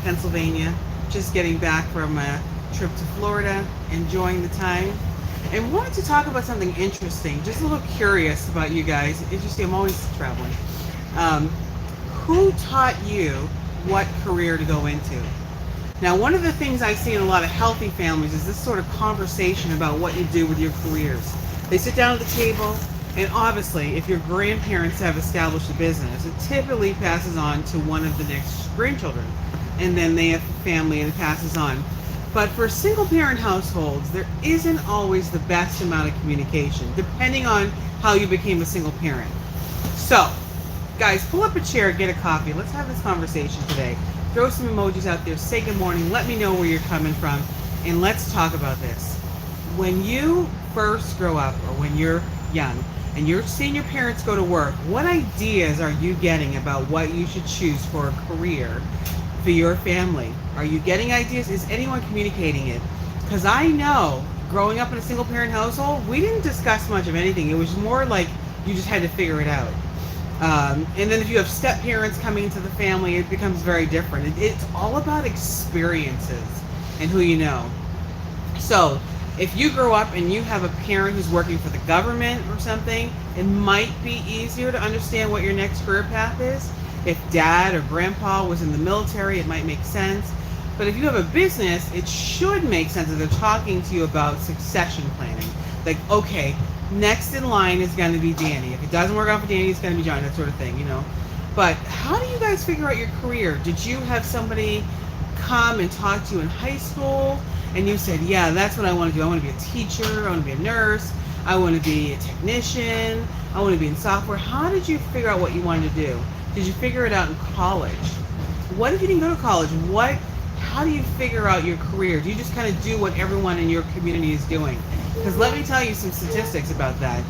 Pennsylvania, just getting back from a trip to Florida, enjoying the time, and wanted to talk about something interesting. Just a little curious about you guys. Interesting, I'm always traveling. Um, who taught you what career to go into? Now, one of the things I see in a lot of healthy families is this sort of conversation about what you do with your careers. They sit down at the table, and obviously, if your grandparents have established a business, it typically passes on to one of the next grandchildren, and then they have a family and it passes on. But for single parent households, there isn't always the best amount of communication, depending on how you became a single parent. So, guys, pull up a chair, get a coffee. Let's have this conversation today. Throw some emojis out there, say good morning, let me know where you're coming from, and let's talk about this. When you first grow up, or when you're young, and you're seeing your parents go to work, what ideas are you getting about what you should choose for a career for your family? Are you getting ideas? Is anyone communicating it? Because I know, growing up in a single parent household, we didn't discuss much of anything. It was more like you just had to figure it out. And then if you have step parents coming into the family, it becomes very different. It's all about experiences and who you know. So if you grow up and you have a parent who's working for the government or something, it might be easier to understand what your next career path is. If dad or grandpa was in the military, it might make sense. But if you have a business, it should make sense that they're talking to you about succession planning. Like, okay, next in line is going to be Danny. If it doesn't work out for Danny, it's going to be John, that sort of thing, you know. But how do you guys figure out your career? Did you have somebody come and talk to you in high school and you said, yeah, that's what I want to do. I want to be a teacher. I want to be a nurse. I want to be a technician. I want to be in software. How did you figure out what you wanted to do? Did you figure it out in college? What if you didn't go to college? How do you figure out your career? Do you just kind of do what everyone in your community is doing? Because let me tell you some statistics about that.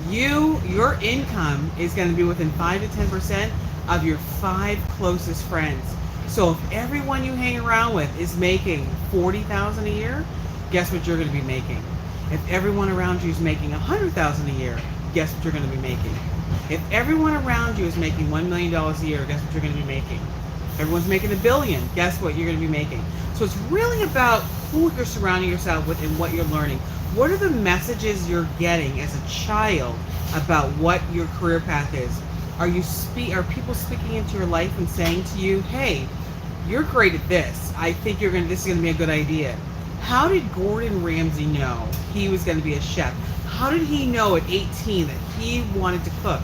Your income is going to be within 5 to 10% of your 5 closest friends. So if everyone you hang around with is making $40,000 a year, guess what you're going to be making? If everyone around you is making $100,000 a year, guess what you're going to be making? If everyone around you is making $1 million a year, guess what you're going to be making? Everyone's making $1 billion. Guess what you're going to be making? So it's really about who you're surrounding yourself with and what you're learning. What are the messages you're getting as a child about what your career path is? Are people speaking into your life and saying to you, "Hey, you're great at this. I think this is going to be a good idea." How did Gordon Ramsay know he was going to be a chef? How did he know at 18 that he wanted to cook?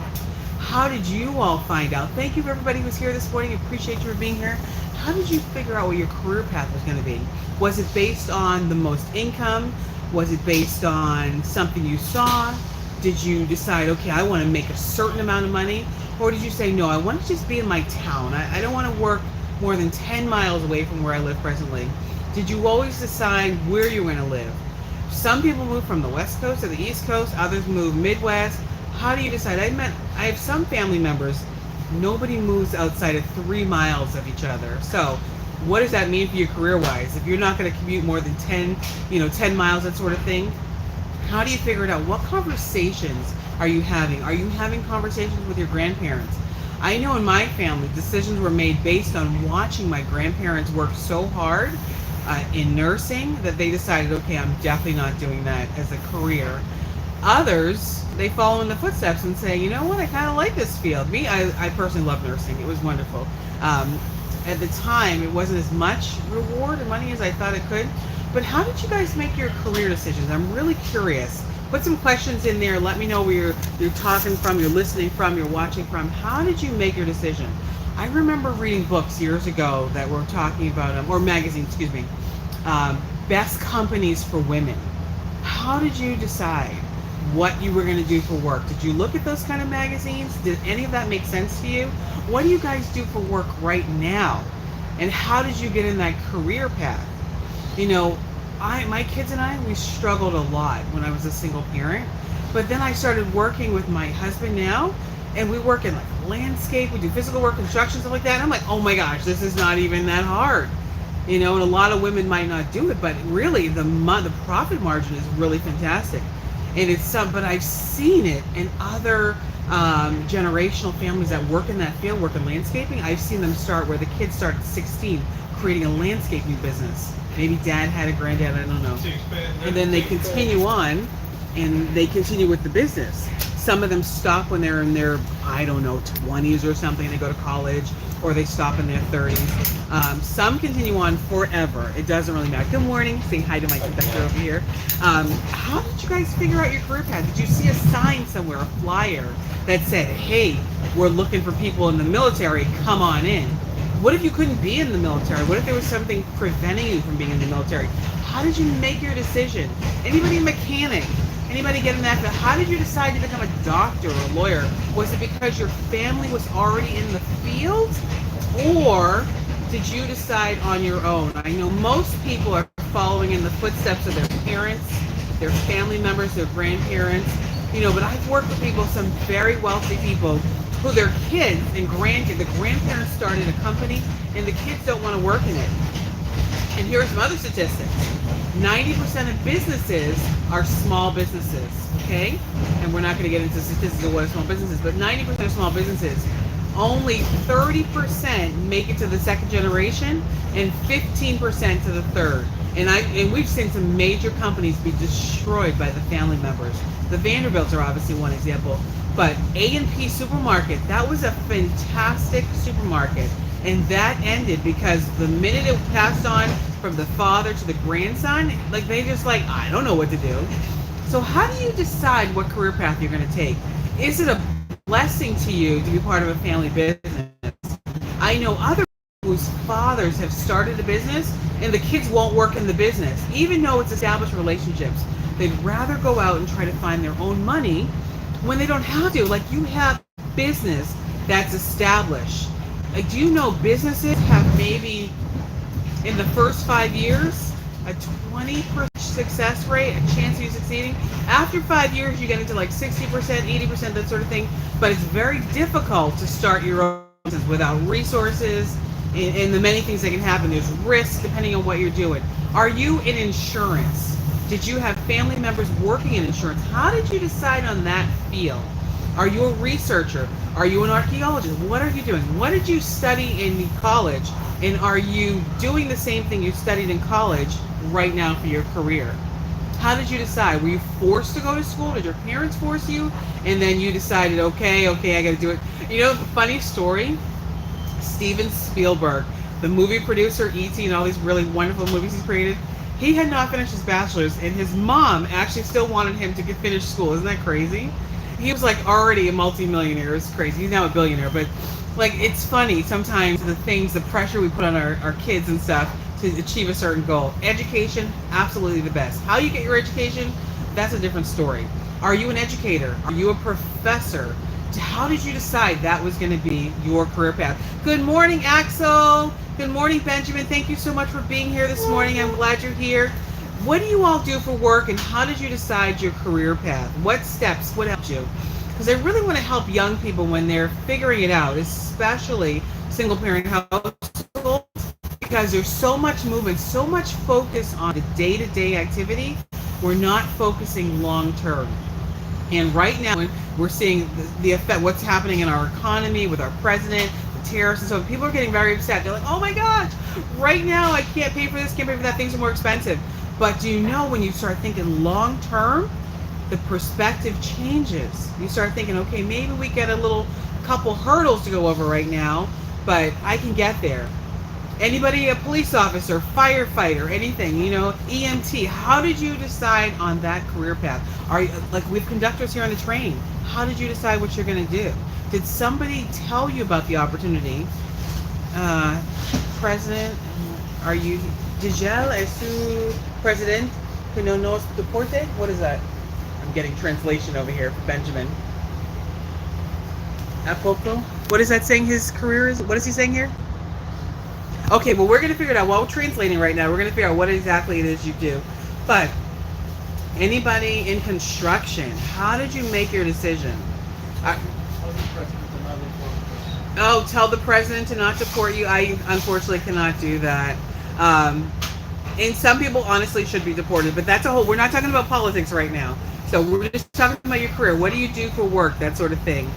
How did you all find out? Thank you for everybody who's here this morning. Appreciate you for being here. How did you figure out what your career path was going to be? Was it based on the most income? Was it based on something you saw? Did you decide, okay, I want to make a certain amount of money? Or did you say, no, I want to just be in my town. I don't want to work more than 10 miles away from where I live presently. Did you always decide where you were going to live? Some people move from the West Coast to the East Coast. Others move Midwest. How do you decide? I have some family members, nobody moves outside of 3 miles of each other. So what does that mean for you career-wise? If you're not going to commute more than 10 miles, that sort of thing, how do you figure it out? What conversations are you having? Are you having conversations with your grandparents? I know in my family, decisions were made based on watching my grandparents work so hard in nursing that they decided, okay, I'm definitely not doing that as a career. Others, they follow in the footsteps and say, you know what, I kind of like this field. I personally love nursing. It was wonderful. At the time, it wasn't as much reward or money as I thought it could. But how did you guys make your career decisions? I'm really curious. Put some questions in there. Let me know where you're talking from, you're listening from, you're watching from. How did you make your decision? I remember reading books years ago that were talking about, or magazines, excuse me, best companies for women. How did you decide what you were going to do for work? Did you look at those kind of magazines? Did any of that make sense to you? What do you guys do for work right now? And how did you get in that career path? You know, my kids and I, we struggled a lot when I was a single parent. But then I started working with my husband now, and we work in like landscape, we do physical work, construction, stuff like that. And I'm like, oh my gosh, this is not even that hard. You know, and a lot of women might not do it, but really the profit margin is really fantastic. And but I've seen it in other generational families that work in that field, work in landscaping. I've seen them start where the kids start at 16, creating a landscaping business. Maybe dad had a granddad, I don't know. And then they continue on and they continue with the business. Some of them stop when they're in their, I don't know, 20s or something. They go to college, or they stop in their 30s. Some continue on forever. It doesn't really matter. Good morning. Saying hi to my conductor over here. How did you guys figure out your career path? Did you see a sign somewhere, a flyer that said, hey, we're looking for people in the military, come on in? What if you couldn't be in the military? What if there was something preventing you from being in the military? How did you make your decision? Anybody a mechanic? Anybody get in that? How did you decide to become a doctor or a lawyer? Was it because your family was already in the field? Or did you decide on your own? I know most people are following in the footsteps of their parents, their family members, their grandparents, but I've worked with people, some very wealthy people, who their kids and the grandparents started a company and the kids don't want to work in it. And here are some other statistics. 90% of businesses are small businesses, okay? And we're not going to get into statistics of what a small business is, but 90% of small businesses, only 30% make it to the second generation and 15% to the third. And we've seen some major companies be destroyed by the family members. The Vanderbilts are obviously one example, but A&P Supermarket, that was a fantastic supermarket. And that ended because the minute it passed on from the father to the grandson, I don't know what to do. So how do you decide what career path you're going to take? Is it a blessing to you to be part of a family business? I know other people whose fathers have started a business and the kids won't work in the business, even though it's established relationships. They'd rather go out and try to find their own money when they don't have to. Like, you have business that's established. Like, do you know businesses have maybe in the first 5 years a 20% success rate, a chance of you succeeding? After 5 years, you get into like 60%, 80%, that sort of thing. But it's very difficult to start your own business without resources and the many things that can happen. There's risk depending on what you're doing. Are you in insurance? Did you have family members working in insurance? How did you decide on that field? Are you a researcher? Are you an archaeologist? What are you doing? What did you study in college? And are you doing the same thing you studied in college right now for your career? How did you decide? Were you forced to go to school? Did your parents force you? And then you decided, okay, I got to do it. The funny story, Steven Spielberg, the movie producer, E.T., and all these really wonderful movies he's created, he had not finished his bachelor's, and his mom actually still wanted him to finish school. Isn't that crazy? He was already a multi-millionaire. It's crazy. He's now a billionaire. But it's funny sometimes the pressure we put on our kids and stuff to achieve a certain goal. Education, absolutely the best. How you get your education, that's a different story. Are you an educator? Are you a professor? How did you decide that was going to be your career path? Good morning, Axel. Good morning, Benjamin. Thank you so much for being here this morning. I'm glad you're here. What do you all do for work, and how did you decide your career path? What steps? What helped you? Because I really want to help young people when they're figuring it out, especially single-parent households, because there's so much movement, so much focus on the day-to-day activity. We're not focusing long-term. And right now, we're seeing the effect, what's happening in our economy with our president, the tariffs, and so people are getting very upset. They're like, oh my gosh, right now I can't pay for this, can't pay for that, things are more expensive. But do you know, when you start thinking long term, the perspective changes. You start thinking, okay, maybe we get a couple hurdles to go over right now, but I can get there. Anybody, a police officer, firefighter, anything, EMT, how did you decide on that career path? Are you, we have conductors here on the train. How did you decide what you're going to do? Did somebody tell you about the opportunity? President, are you... Digel es su president que no nos deporte? What is that? I'm getting translation over here for Benjamin. ¿A poco? What is that saying his career is? What is he saying here? Okay, well, we're going to figure it out. While we're translating right now, we're going to figure out what exactly it is you do. But anybody in construction, how did you make your decision? Tell the president to not deport you. I unfortunately cannot do that. And some people honestly should be deported, but we're not talking about politics right now. So we're just talking about your career. What do you do for work? That sort of thing.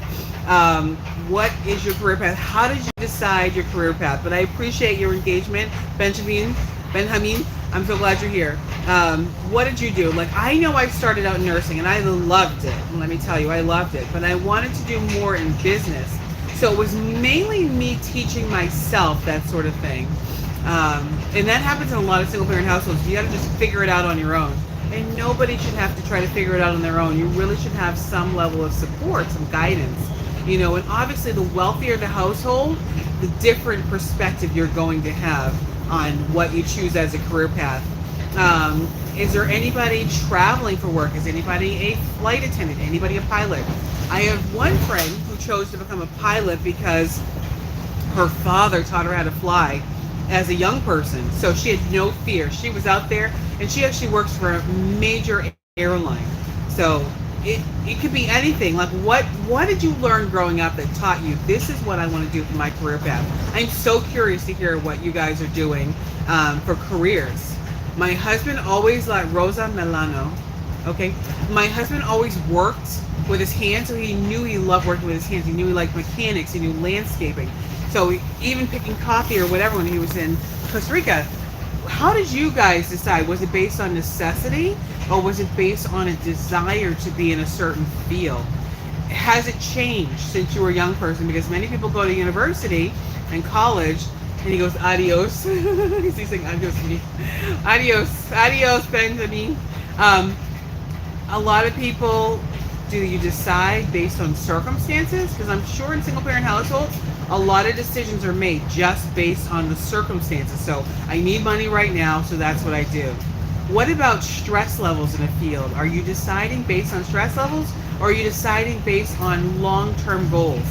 What is your career path? How did you decide your career path? But I appreciate your engagement, Benjamin. Benjamin, I'm so glad you're here. What did you do? Like, I know I started out nursing and I loved it. Let me tell you, I loved it. But I wanted to do more in business. So it was mainly me teaching myself that sort of thing. And that happens in a lot of single parent households. You got to just figure it out on your own. And nobody should have to try to figure it out on their own. You really should have some level of support, some guidance. You know, and obviously the wealthier the household, the different perspective you're going to have on what you choose as a career path. Is there anybody traveling for work? Is anybody a flight attendant? Anybody a pilot? I have one friend who chose to become a pilot because her father taught her how to fly as a young person. So she had no fear. She was out there, and she actually works for a major airline. So it could be anything. Like, what did you learn growing up that taught you this is what I want to do for my career path? I'm so curious to hear what you guys are doing for careers. My husband always, like Rosa Milano, okay? My husband always worked with his hands, so he knew he loved working with his hands. He knew he liked mechanics. He knew landscaping. So even picking coffee or whatever when he was in Costa Rica. How did you guys decide? Was it based on necessity, or was it based on a desire to be in a certain field? Has it changed since you were a young person? Because many people go to university and college, and he goes, adios. He's saying adios to me. Adios, adios, Benjamin. A lot of people, do you decide based on circumstances? Because I'm sure in single parent households, a lot of decisions are made just based on the circumstances. So I need money right now, so that's what I do. What about stress levels in a field? Are you deciding based on stress levels, or are you deciding based on long-term goals?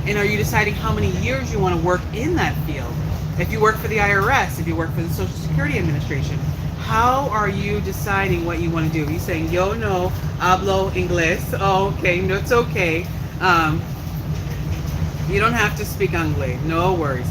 And are you deciding how many years you want to work in that field? If you work for the IRS, if you work for the Social Security Administration, how are you deciding what you want to do? He's saying, yo no hablo inglés. Oh, okay, no, it's okay. You don't have to speak English, no worries.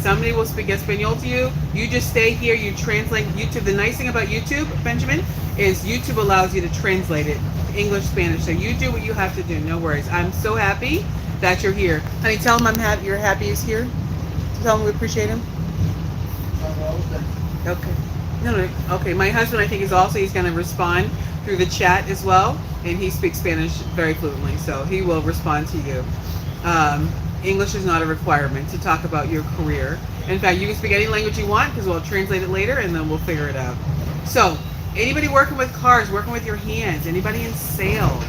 Somebody will speak Espanol to you. You just stay here, you translate YouTube. The nice thing about YouTube, Benjamin, is YouTube allows you to translate it English, Spanish. So you do what you have to do, no worries. I'm so happy that you're here. Honey, tell him you're happy he's here. Tell him we appreciate him. Okay. No. Okay, my husband, I think, he's going to respond through the chat as well. And he speaks Spanish very fluently, so he will respond to you. English is not a requirement to talk about your career. In fact, you can speak any language you want, because we'll translate it later and then we'll figure it out. So, anybody working with cars, working with your hands, anybody in sales?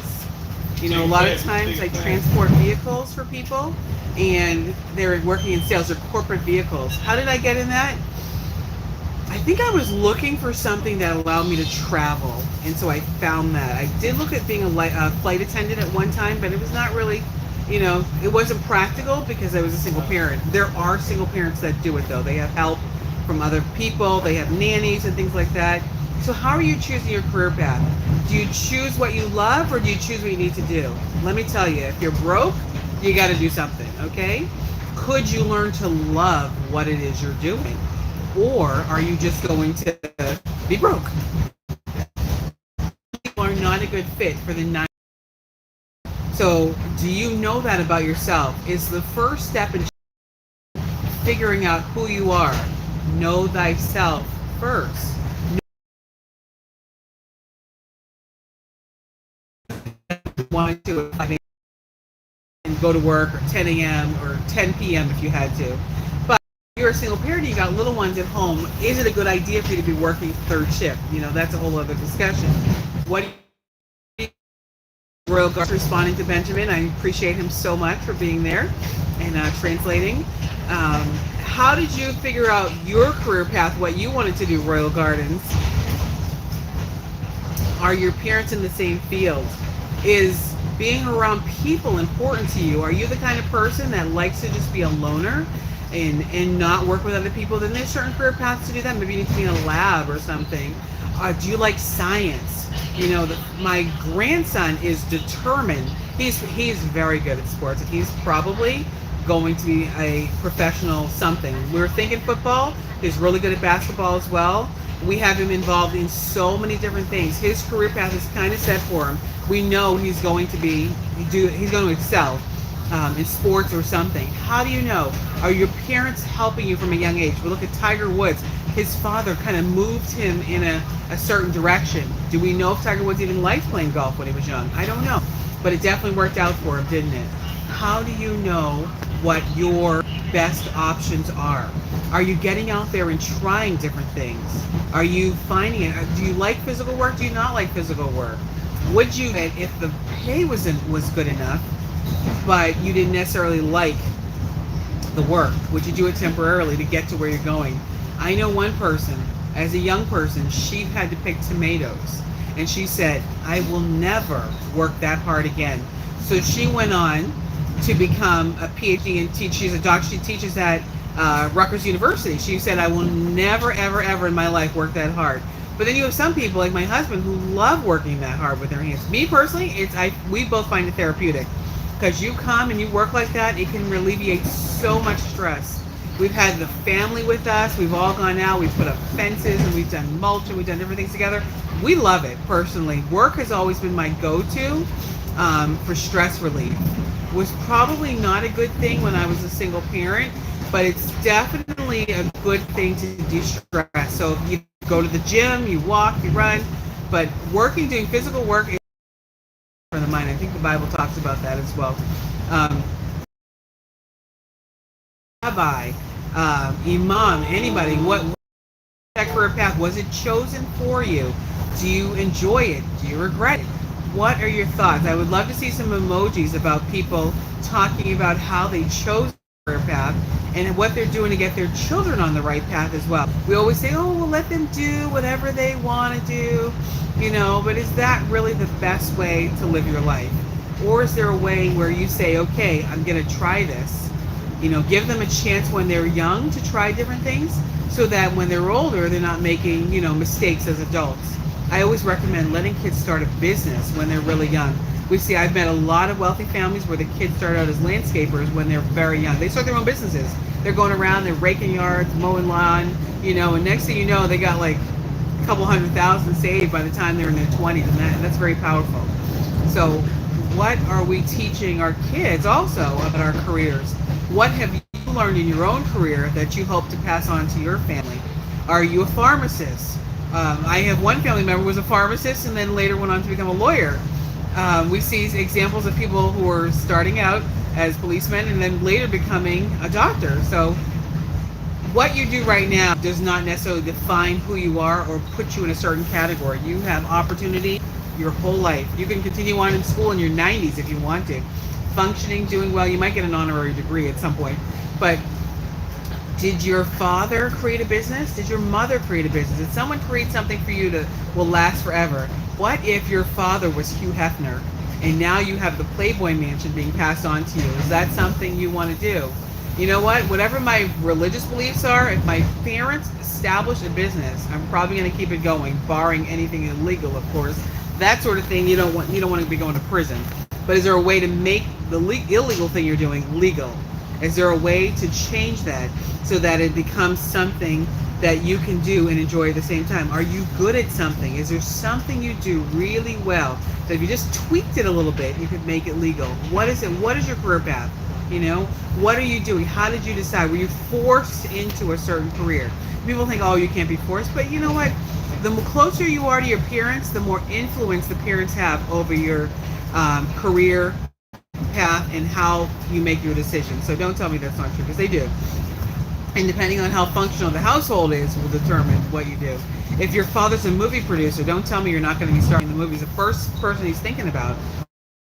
You know, a lot of times I transport vehicles for people, and they're working in sales or corporate vehicles. How did I get in that? I think I was looking for something that allowed me to travel, and so I found that. I did look at being a flight attendant at one time, but it was not really, you know, it wasn't practical because I was a single parent. There are single parents that do it though. They have help from other people, they have nannies and things like that. So how are you choosing your career path? Do you choose what you love, or do you choose what you need to do? Let me tell you, if you're broke, you got to do something, okay? Could you learn to love what it is you're doing? Or are you just going to be broke? You are not a good fit for the 9. So do you know that about yourself? Is the first step in figuring out who you are. Know thyself first. Want to and go to work or 10 a.m. or 10 p.m. if you had to. But if you're a single parent, you got little ones at home, is it a good idea for you to be working third shift? You know, that's a whole other discussion. What do you Royal Guard responding to Benjamin? I appreciate him so much for being there and translating. How did you figure out your career path, what you wanted to do, Royal Gardens? Are your parents in the same field? Is being around people important to you? Are you the kind of person that likes to just be a loner and not work with other people? Then there's certain career paths to do that. Maybe you need to be in a lab or something. Do you like science? You know, my grandson is determined. He's very good at sports. He's probably going to be a professional something. We're thinking football. He's really good at basketball as well. We have him involved in so many different things. His career path is kind of set for him. We know he's going to excel. in sports or something. How do you know? Are your parents helping you from a young age? We look at Tiger Woods. His father kind of moved him in a certain direction. Do we know if Tiger Woods even liked playing golf when he was young? I don't know. But it definitely worked out for him, didn't it? How do you know what your best options are? Are you getting out there and trying different things? Are you finding it? Do you like physical work? Do you not like physical work? Would you, if the pay was good enough, but you didn't necessarily like the work, would you do it temporarily to get to where you're going? I know one person, as a young person, she had to pick tomatoes. And she said, I will never work that hard again. So she went on to become a PhD and teach. She's a doctor. She teaches at Rutgers University. She said, I will never, ever, ever in my life work that hard. But then you have some people, like my husband, who love working that hard with their hands. Me personally, we both find it therapeutic. Because you come and you work like that, it can alleviate so much stress. We've had the family with us. We've all gone out. We've put up fences and we've done mulch and we've done different things together. We love it personally. Work has always been my go-to for stress relief. It was probably not a good thing when I was a single parent, but it's definitely a good thing to de-stress. So if you go to the gym, you walk, you run, but doing physical work is for the mind. I think the Bible talks about that as well. Rabbi, imam, anybody, what that career path, was it chosen for you? Do you enjoy it? Do you regret it? What are your thoughts? I would love to see some emojis about people talking about how they chose the career path and what they're doing to get their children on the right path as well. We always say, oh, we'll let them do whatever they want to do, but is that really the best way to live your life? Or is there a way where you say, okay, I'm going to try this? Give them a chance when they're young to try different things so that when they're older, they're not making, mistakes as adults. I always recommend letting kids start a business when they're really young. I've met a lot of wealthy families where the kids start out as landscapers when they're very young. They start their own businesses. They're going around, they're raking yards, mowing lawn, and next thing you know, they got like a couple $100,000 saved by the time they're in their 20s, and that's very powerful. So what are we teaching our kids also about our careers? What have you learned in your own career that you hope to pass on to your family? Are you a pharmacist? I have one family member who was a pharmacist and then later went on to become a lawyer. We see examples of people who are starting out as policemen and then later becoming a doctor. So what you do right now does not necessarily define who you are or put you in a certain category. You have opportunity your whole life. You can continue on in school in your 90s if you want to. Functioning, doing well. You might get an honorary degree at some point. But did your father create a business? Did your mother create a business? Did someone create something for you that will last forever? What if your father was Hugh Hefner and now you have the Playboy Mansion being passed on to you? Is that something you want to do? You know what? Whatever my religious beliefs are, if my parents establish a business, I'm probably going to keep it going, barring anything illegal, of course. That sort of thing, you don't want to be going to prison. But is there a way to make the illegal thing you're doing legal? Is there a way to change that so that it becomes something that you can do and enjoy at the same time? Are you good at something? Is there something you do really well that if you just tweaked it a little bit, you could make it legal? What is it? What is your career path? What are you doing? How did you decide? Were you forced into a certain career? People think, oh, you can't be forced. But you know what? The closer you are to your parents, the more influence the parents have over your career path and how you make your decisions. So don't tell me that's not true, because they do. And depending on how functional the household is will determine what you do. If your father's a movie producer, don't tell me you're not going to be starting the movies. The first person he's thinking about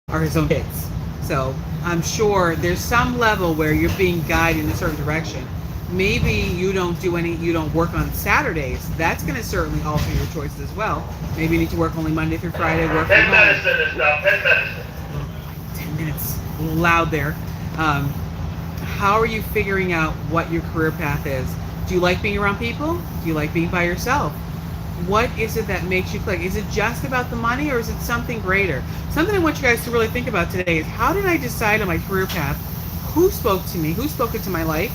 are his own kids. So I'm sure there's some level where you're being guided in a certain direction. Maybe you don't work on Saturdays. That's going to certainly alter your choices as well. Maybe you need to work only Monday through Friday, work from home. 10 medicine is now 10 medicine. 10 minutes, a little loud there. How are you figuring out what your career path is? Do you like being around people? Do you like being by yourself? What is it that makes you click? Is it just about the money, or is it something greater? Something I want you guys to really think about today is, how did I decide on my career path? Who spoke to me? Who spoke into my life?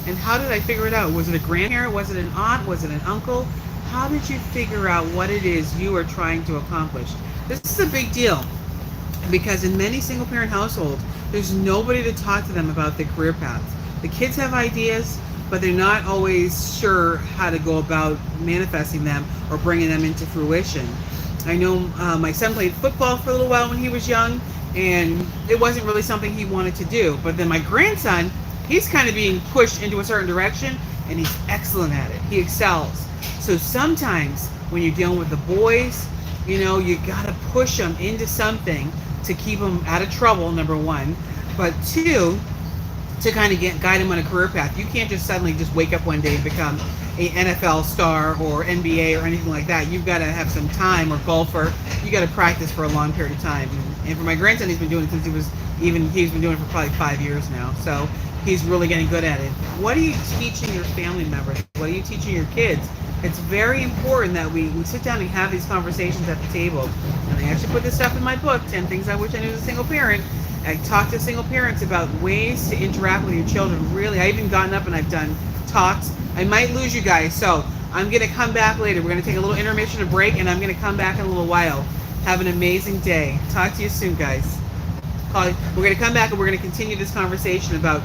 And how did I figure it out? Was it a grandparent? Was it an aunt? Was it an uncle? How did you figure out what it is you are trying to accomplish? This is a big deal, because in many single parent households, there's nobody to talk to them about their career paths. The kids have ideas, but they're not always sure how to go about manifesting them or bringing them into fruition. I know my son played football for a little while when he was young, and it wasn't really something he wanted to do. But then my grandson, he's kind of being pushed into a certain direction, and he's excellent at it. He excels. So sometimes when you're dealing with the boys, you gotta push them into something to keep them out of trouble, number one. But two, to kind of guide them on a career path. You can't just suddenly just wake up one day and become a NFL star or NBA or anything like that. You've got to have some time, or golfer. You got to practice for a long period of time. And for my grandson, he's been doing it since he's been doing it for probably 5 years now. So he's really getting good at it. What are you teaching your family members? What are you teaching your kids? It's very important that we sit down and have these conversations at the table. And I actually put this stuff in my book, 10 Things I Wish I Knew as a Single Parent. I talk to single parents about ways to interact with your children. Really, I've even gotten up and I've done talks. I might lose you guys, so I'm going to come back later. We're going to take a little intermission, a break, and I'm going to come back in a little while. Have an amazing day. Talk to you soon, guys. We're going to come back and we're going to continue this conversation about